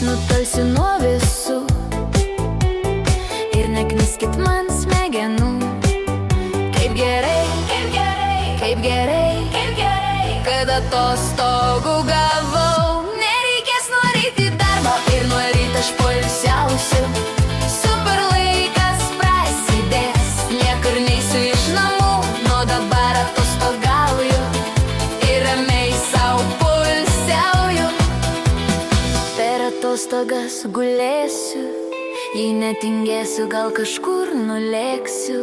nutolsiu nuo visų ir nekniskit man smegenų. Kaip gerai, kaip gerai, kaip gerai, kaip gerai, kad atostogų gavau. Nereikės nuo ryt į darbą ir nuo ryt aš poilsiausiu. Super laikas prasidės, niekur neisiu iš namų, nuo dabar atostogauju ir ramiai sau poilsiauju. Per atostogas gulėsiu, jei netingėsiu, gal kažkur nulėksiu.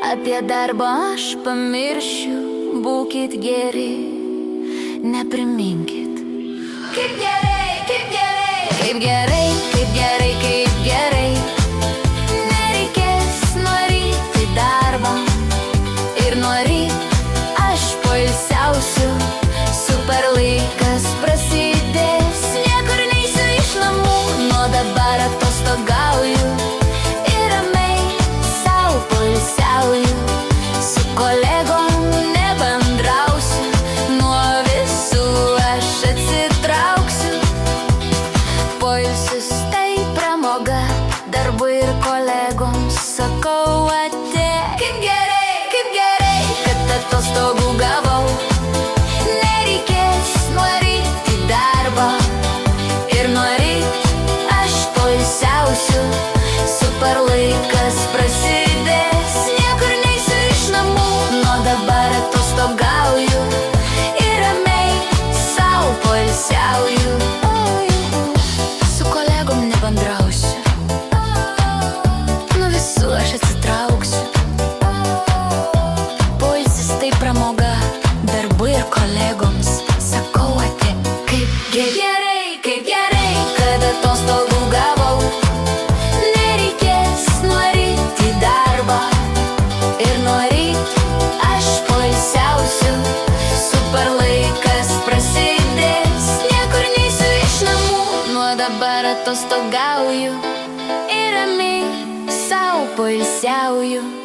Apie darbą aš pamiršiu, būkit geri, nepriminkit. Kaip gerai, kaip gerai, kaip gerai, kaip gerai, kaip gerai. Nereikės nuo ryt į darbą ir nuo ryt aš poilsiausiu. Super laikas prasidės, niekur neisiu iš namų, nuo dabar atostogauju ir ramiai sau poilsiauju. Su kolegom nebendrausiu, nuo visų aš atsitrauksiu. Poilsis tai pramoga, darbui ir kolegoms sakau ate. Kaip gerai, kad atostogų gavau. Nereikės nuo ryt į darbą ir nuo ryt aš poilsiausiu. Super laikas prasidės, niekur neisiu iš namų, nuo dabar atostogauju ir ramiai sau poilsiauju. Su kolegom nebendrausiu, nuo visų aš atsitrauksiu. Poilsis tai pramoga, darbui ir kolegoms sakau ate. Kaip gerai, kad atostogų gavau. Nereikės nuo ryt į darbą ir nuo ryt aš poilsiausiu. Super laikas prasidės, niekur neisiu iš namų, nuo dabar atostogauju ir ramiai sau poilsiauju.